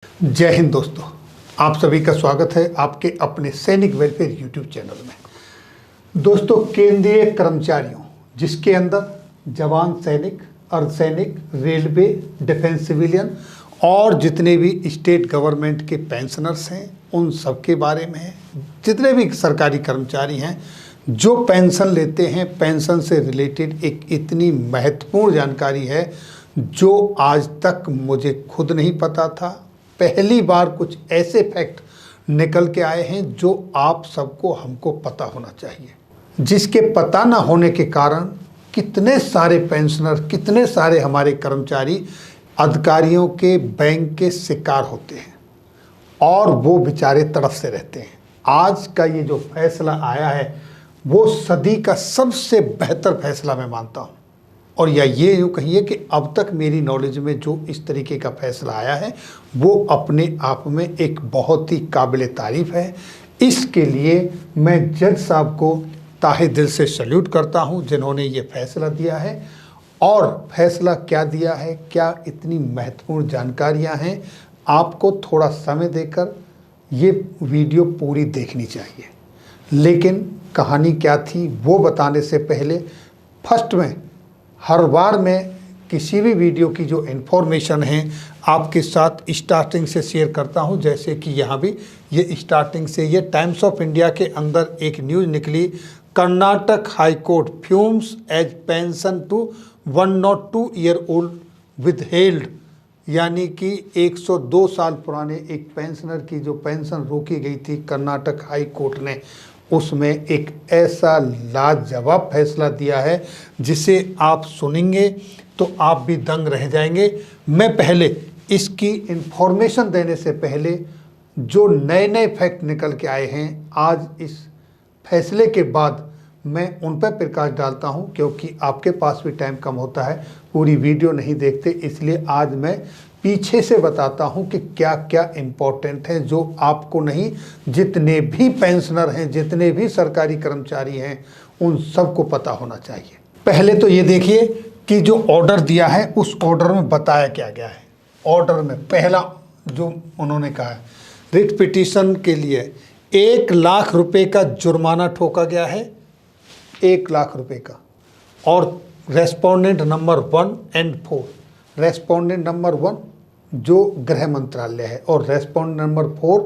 जय हिंद दोस्तों, आप सभी का स्वागत है आपके अपने सैनिक वेलफेयर यूट्यूब चैनल में। दोस्तों, केंद्रीय कर्मचारियों जिसके अंदर जवान, सैनिक, अर्धसैनिक, रेलवे, डिफेंस सिविलियन और जितने भी स्टेट गवर्नमेंट के पेंशनर्स हैं उन सब के बारे में है। जितने भी सरकारी कर्मचारी हैं जो पेंशन लेते हैं, पेंशन से रिलेटेड एक इतनी महत्वपूर्ण जानकारी है जो आज तक मुझे खुद नहीं पता था। पहली बार कुछ ऐसे फैक्ट निकल के आए हैं जो आप सबको हमको पता होना चाहिए, जिसके पता ना होने के कारण कितने सारे पेंशनर, कितने सारे हमारे कर्मचारी अधिकारियों के बैंक के शिकार होते हैं और वो बेचारे तड़पते रहते हैं। आज का ये जो फैसला आया है वो सदी का सबसे बेहतर फैसला मैं मानता हूँ। और या ये यूँ कहिए कि अब तक मेरी नॉलेज में जो इस तरीके का फैसला आया है वो अपने आप में एक बहुत ही काबिल तारीफ़ है। इसके लिए मैं जज साहब को ताहे दिल से सैल्यूट करता हूं जिन्होंने ये फैसला दिया है। और फैसला क्या दिया है, क्या इतनी महत्वपूर्ण जानकारियां हैं, आपको थोड़ा समय देकर ये वीडियो पूरी देखनी चाहिए। लेकिन कहानी क्या थी वो बताने से पहले फर्स्ट में हर बार मैं किसी भी वीडियो की जो इन्फॉर्मेशन है आपके साथ स्टार्टिंग से शेयर करता हूं। जैसे कि यहाँ भी ये स्टार्टिंग से ये टाइम्स ऑफ इंडिया के अंदर एक न्यूज़ निकली, Karnataka high court fumes as pension to 102 year old withheld, यानी कि 102 साल पुराने एक पेंशनर की जो पेंशन रोकी गई थी कर्नाटक हाई कोर्ट ने, उसमें एक ऐसा लाजवाब फैसला दिया है जिसे आप सुनेंगे तो आप भी दंग रह जाएंगे। मैं पहले इसकी इन्फॉर्मेशन देने से पहले जो नए नए फैक्ट निकल के आए हैं आज इस फैसले के बाद मैं उन पर प्रकाश डालता हूं, क्योंकि आपके पास भी टाइम कम होता है, पूरी वीडियो नहीं देखते, इसलिए आज मैं पीछे से बताता हूं कि क्या क्या इम्पोर्टेंट है जो आपको नहीं, जितने भी पेंशनर हैं, जितने भी सरकारी कर्मचारी हैं उन सबको पता होना चाहिए। पहले तो ये देखिए कि जो ऑर्डर दिया है उस ऑर्डर में बताया क्या गया है। ऑर्डर में पहला जो उन्होंने कहा है, रिट पिटीशन के लिए 1 लाख रुपए का जुर्माना ठोका गया है, 1 लाख रुपए का। और रेस्पोंडेंट नंबर 1 और 4, रेस्पोंडेंट नंबर 1 जो गृह मंत्रालय है और रेस्पोंडेंट नंबर 4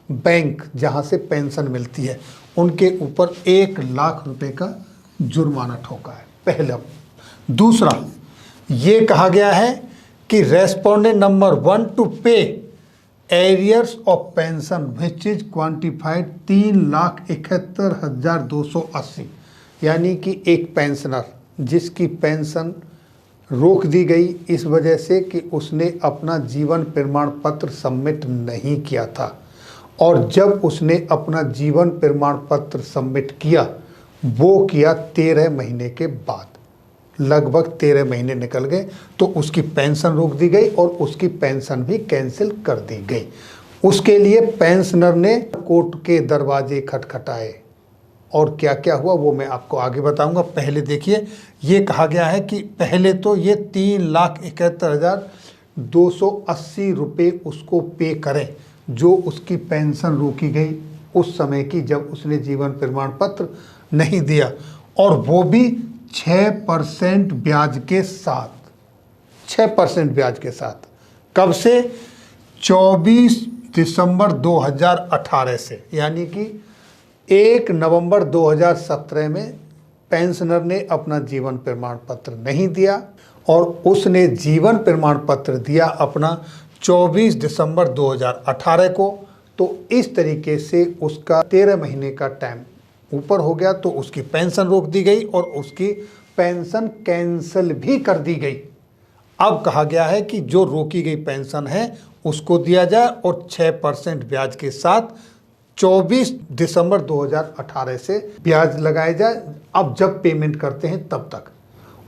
बैंक जहां से पेंशन मिलती है, उनके ऊपर 1 लाख रुपए का जुर्माना ठोका है पहला। दूसरा ये कहा गया है कि रेस्पोंडेंट नंबर 1 टू पे arrears of pension which is quantified 3,71,280, यानी कि एक पेंशनर जिसकी पेंशन रोक दी गई इस वजह से कि उसने अपना जीवन प्रमाण पत्र सबमिट नहीं किया था, और जब उसने अपना जीवन प्रमाण पत्र सबमिट किया वो किया 13 महीने के बाद, लगभग 13 महीने निकल गए तो उसकी पेंशन रोक दी गई और उसकी पेंशन भी कैंसिल कर दी गई। उसके लिए पेंशनर ने कोर्ट के दरवाजे खटखटाए और क्या क्या हुआ वो मैं आपको आगे बताऊंगा। पहले देखिए, ये कहा गया है कि पहले तो ये 3,71,280 रुपये उसको पे करें जो उसकी पेंशन रोकी गई उस समय की, जब उसने जीवन प्रमाण पत्र नहीं दिया, और वो भी 6% ब्याज के साथ, 6% ब्याज के साथ। कब से? 24 दिसंबर 2018 से, यानी कि 1 नवंबर 2017 में पेंशनर ने अपना जीवन प्रमाण पत्र नहीं दिया और उसने जीवन प्रमाण पत्र दिया अपना 24 दिसंबर 2018 को। तो इस तरीके से उसका 13 महीने का टाइम ऊपर हो गया तो उसकी पेंशन रोक दी गई और उसकी पेंशन कैंसिल भी कर दी गई। अब कहा गया है कि जो रोकी गई पेंशन है उसको दिया जाए और 6% ब्याज के साथ 24 दिसंबर 2018 से ब्याज लगाया जाए, अब जब पेमेंट करते हैं तब तक।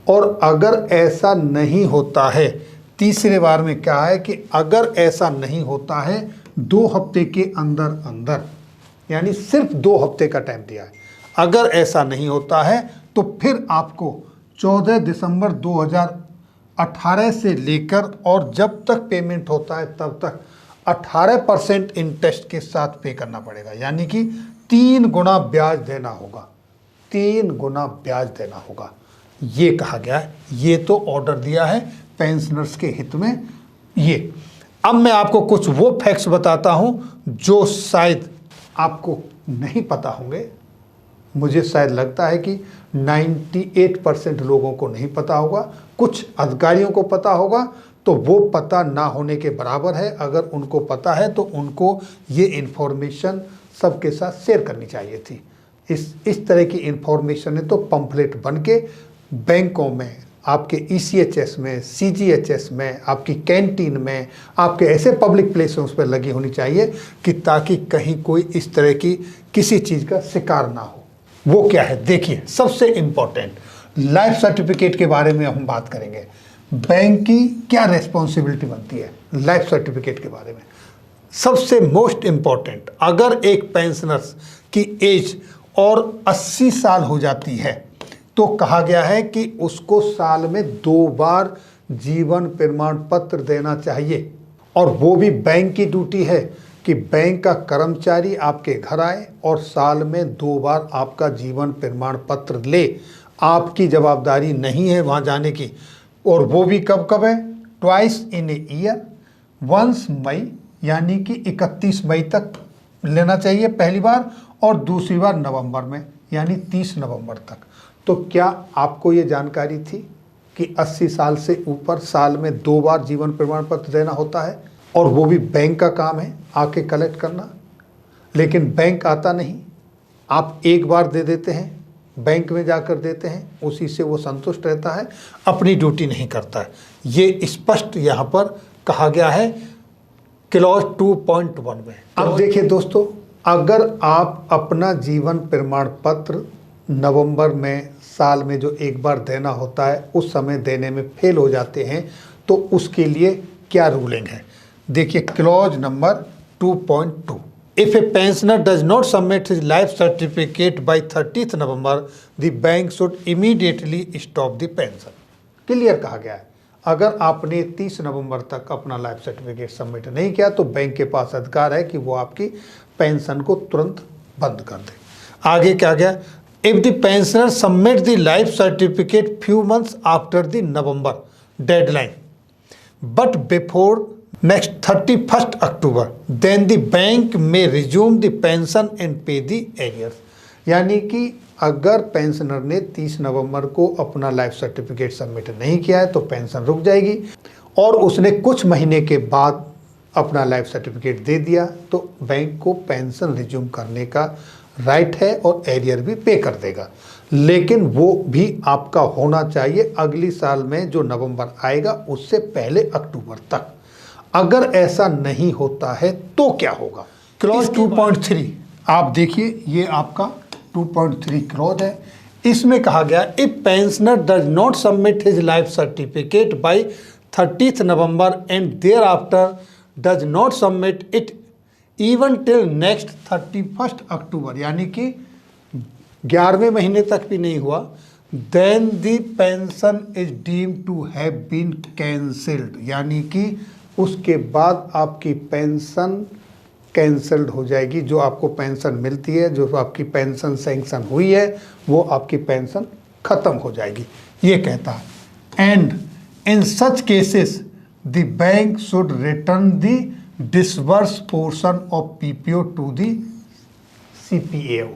और अगर ऐसा नहीं होता है, तीसरे बार में क्या है कि अगर ऐसा नहीं होता है 2 हफ्ते के अंदर अंदर, यानी सिर्फ 2 हफ्ते का टाइम दिया है, अगर ऐसा नहीं होता है तो फिर आपको 14 दिसंबर 2018 से लेकर और जब तक पेमेंट होता है तब तक 18% इंटरेस्ट के साथ पे करना पड़ेगा, यानी कि 3 गुना ब्याज देना होगा, 3 गुना ब्याज देना होगा, ये कहा गया है। ये तो ऑर्डर दिया है पेंशनर्स के हित में ये। अब मैं आपको कुछ वो फैक्ट्स बताता हूं जो शायद आपको नहीं पता होंगे। मुझे शायद लगता है कि 98% लोगों को नहीं पता होगा, कुछ अधिकारियों को पता होगा, तो वो पता ना होने के बराबर है। अगर उनको पता है तो उनको ये इन्फॉर्मेशन सबके साथ शेयर करनी चाहिए थी। इस तरह की इन्फॉर्मेशन है तो पंफलेट बन के बैंकों में, आपके ECHS में, CGHS में, आपकी कैंटीन में, आपके ऐसे पब्लिक प्लेसेस पर लगी होनी चाहिए कि ताकि कहीं कोई इस तरह की किसी चीज़ का शिकार ना हो। वो क्या है देखिए, सबसे इम्पोर्टेंट लाइफ सर्टिफिकेट के बारे में हम बात करेंगे। बैंक की क्या रेस्पॉन्सिबिलिटी बनती है लाइफ सर्टिफिकेट के बारे में। सबसे मोस्ट इम्पॉर्टेंट, अगर एक पेंशनर्स की एज और 80 साल हो जाती है तो कहा गया है कि उसको साल में 2 बार जीवन प्रमाण पत्र देना चाहिए। और वो भी बैंक की ड्यूटी है कि बैंक का कर्मचारी आपके घर आए और साल में 2 बार आपका जीवन प्रमाण पत्र ले। आपकी जवाबदारी नहीं है वहाँ जाने की। और वो भी कब कब है? Twice in a year, once May यानी कि 31 मई तक लेना चाहिए पहली बार, और दूसरी बार नवंबर में यानी 30 नवंबर तक। तो क्या आपको ये जानकारी थी कि 80 साल से ऊपर साल में 2 बार जीवन प्रमाण पत्र देना होता है? और वो भी बैंक का काम है आके कलेक्ट करना। लेकिन बैंक आता नहीं, आप एक बार दे देते हैं, बैंक में जाकर देते हैं, उसी से वो संतुष्ट रहता है, अपनी ड्यूटी नहीं करता है। ये स्पष्ट यहाँ पर कहा गया है क्लॉज 2.1 में। अब देखिए दोस्तों, अगर आप अपना जीवन प्रमाण पत्र नवंबर में साल में जो एक बार देना होता है उस समय देने में फेल हो जाते हैं तो उसके लिए क्या रूलिंग है देखिए, clause number 2.2। If a pensioner does not submit his life certificate by 30th November, the bank should immediately stop the pension। Clear कहा गया है, अगर आपने 30 नवंबर तक अपना लाइफ सर्टिफिकेट सबमिट नहीं किया तो बैंक के पास अधिकार है कि वो आपकी पेंशन को तुरंत बंद कर दे। आगे क्या गया? If the pensioner submit the life certificate few months after the November deadline, but before next 31st October, then the bank may resume the pension and pay the arrears। यानी कि अगर पेंशनर ने 30 नवंबर को अपना लाइफ सर्टिफिकेट सबमिट नहीं किया है तो पेंशन रुक जाएगी, और उसने कुछ महीने के बाद अपना लाइफ सर्टिफिकेट दे दिया तो बैंक को पेंशन रिज्यूम करने का राइट है और एरियर भी पे कर देगा। लेकिन वो भी आपका होना चाहिए अगली साल में जो नवंबर आएगा उससे पहले अक्टूबर तक। अगर ऐसा नहीं होता है तो क्या होगा? क्लॉज 2.3 आप देखिए, ये आपका 2.3 क्लॉज है। इसमें कहा गया if pensioner does not submit his life certificate by 30th November and thereafter does not submit it even till next 31st October, यानी कि 11वें महीने तक भी नहीं हुआ, then the pension is deemed to have been cancelled, यानी कि उसके बाद आपकी पेंशन कैंसल्ड हो जाएगी। जो आपको पेंशन मिलती है, जो आपकी पेंशन सैंक्शन हुई है, वो आपकी पेंशन खत्म हो जाएगी, ये कहता है। And in such cases the bank should return the disburse portion of PPO to the CPAO,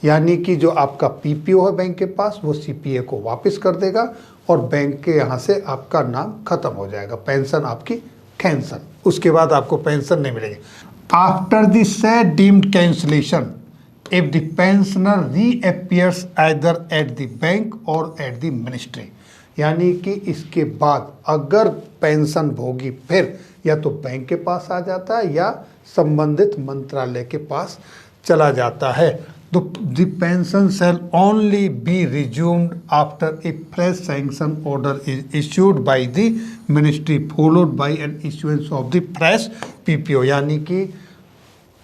यानी कि जो आपका PPO है बैंक के पास वो CPA को वापस कर देगा और बैंक के यहाँ से आपका नाम खत्म हो जाएगा, पेंशन आपकी कैंसल, उसके बाद आपको पेंशन नहीं मिलेगी। After the said deemed cancellation if the pensioner reappears either at the bank or at the ministry, यानी कि इसके बाद अगर पेंशन भोगी फिर या तो बैंक के पास आ जाता है या संबंधित मंत्रालय के पास चला जाता है। तो the pension shall only be resumed after a fresh sanction order is issued by the ministry followed by an issuance of the fresh PPO, यानी कि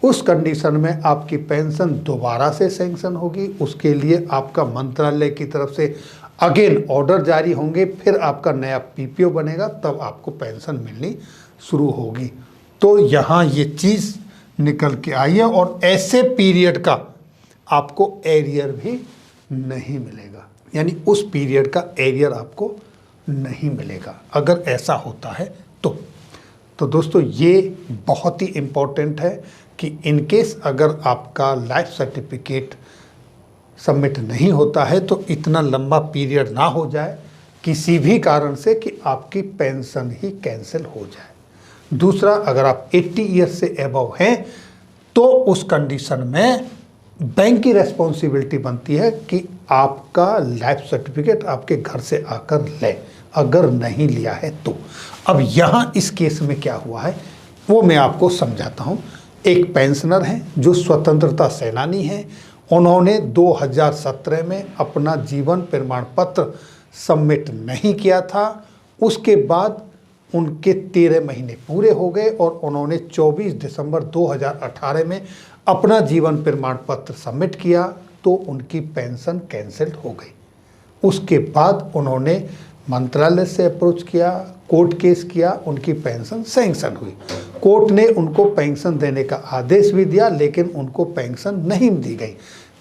उस कंडीशन में आपकी पेंशन दोबारा से सैंक्शन होगी, उसके लिए आपका मंत्रालय की तरफ से अगेन ऑर्डर जारी होंगे, फिर आपका नया PPO बनेगा, तब आपको पेंशन मिलनी शुरू होगी। तो यहाँ ये चीज़ निकल के आई है और ऐसे पीरियड का आपको एरियर भी नहीं मिलेगा, यानी उस पीरियड का एरियर आपको नहीं मिलेगा अगर ऐसा होता है तो दोस्तों ये बहुत ही इम्पोर्टेंट है कि इन केस अगर आपका लाइफ सर्टिफिकेट सबमिट नहीं होता है तो इतना लंबा पीरियड ना हो जाए किसी भी कारण से कि आपकी पेंशन ही कैंसिल हो जाए। दूसरा, अगर आप 80 ईयर्स से एबव हैं तो उस कंडीशन में बैंक की रेस्पॉन्सिबिलिटी बनती है कि आपका लाइफ सर्टिफिकेट आपके घर से आकर ले, अगर नहीं लिया है तो। अब यहाँ इस केस में क्या हुआ है वो मैं आपको समझाता हूँ। एक पेंशनर हैं जो स्वतंत्रता सेनानी हैं, उन्होंने 2017 में अपना जीवन प्रमाण पत्र सबमिट नहीं किया था। उसके बाद उनके 13 महीने पूरे हो गए और उन्होंने 24 दिसंबर 2018 में अपना जीवन प्रमाण पत्र सबमिट किया तो उनकी पेंशन कैंसिल हो गई। उसके बाद उन्होंने मंत्रालय से अप्रोच किया, कोर्ट केस किया, उनकी पेंशन सैंक्शन हुई। कोर्ट ने उनको पेंशन देने का आदेश भी दिया लेकिन उनको पेंशन नहीं दी गई।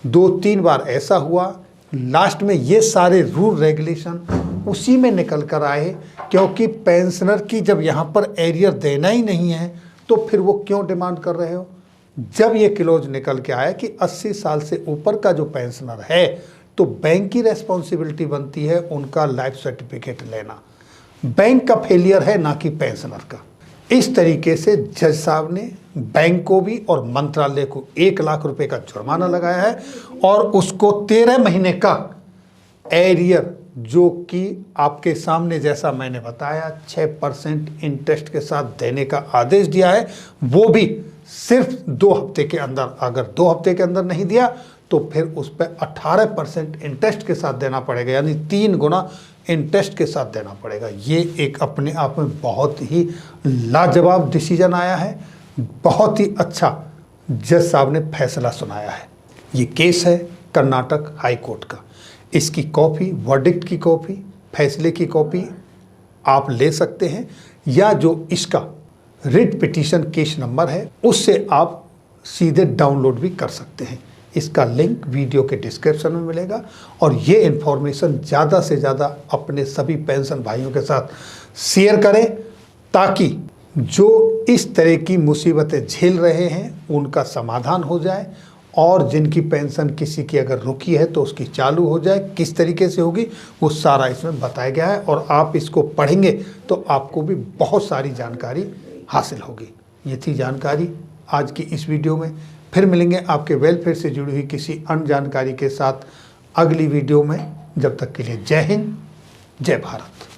2-3 बार ऐसा हुआ। लास्ट में ये सारे रूल रेगुलेशन उसी में निकल कर आए क्योंकि पेंशनर की जब यहाँ पर एरियर देना ही नहीं है तो फिर वो क्यों डिमांड कर रहे हो। जब ये क्लोज निकल के आया कि 80 साल से ऊपर का जो पेंशनर है तो बैंक की रेस्पॉन्सिबिलिटी बनती है उनका लाइफ सर्टिफिकेट लेना, बैंक का फेलियर है ना कि पेंशनर का। इस तरीके से जज साहब ने बैंक को भी और मंत्रालय को 1 लाख रुपए का जुर्माना लगाया है और उसको 13 महीने का एरियर जो कि आपके सामने जैसा मैंने बताया 6% इंटरेस्ट के साथ देने का आदेश दिया है, वो भी सिर्फ 2 हफ्ते के अंदर। अगर 2 हफ्ते के अंदर नहीं दिया तो फिर उस पर 18% इंटरेस्ट के साथ देना पड़ेगा, यानी 3 गुना इंटरेस्ट के साथ देना पड़ेगा। ये एक अपने आप में बहुत ही लाजवाब डिसीजन आया है, बहुत ही अच्छा जज साहब ने फैसला सुनाया है। ये केस है कर्नाटक हाई कोर्ट का। इसकी कॉपी, वर्डिक्ट की कॉपी, फैसले की कॉपी आप ले सकते हैं या जो इसका रिट पिटीशन केस नंबर है उससे आप सीधे डाउनलोड भी कर सकते हैं। इसका लिंक वीडियो के डिस्क्रिप्शन में मिलेगा और ये इन्फॉर्मेशन ज़्यादा से ज़्यादा अपने सभी पेंशन भाइयों के साथ शेयर करें ताकि जो इस तरह की मुसीबतें झेल रहे हैं उनका समाधान हो जाए और जिनकी पेंशन किसी की अगर रुकी है तो उसकी चालू हो जाए। किस तरीके से होगी वो सारा इसमें बताया गया है और आप इसको पढ़ेंगे तो आपको भी बहुत सारी जानकारी हासिल होगी। ये थी जानकारी आज की इस वीडियो में। फिर मिलेंगे आपके वेलफेयर से जुड़ी हुई किसी अन्य जानकारी के साथ अगली वीडियो में। जब तक के लिए जय हिंद, जय भारत।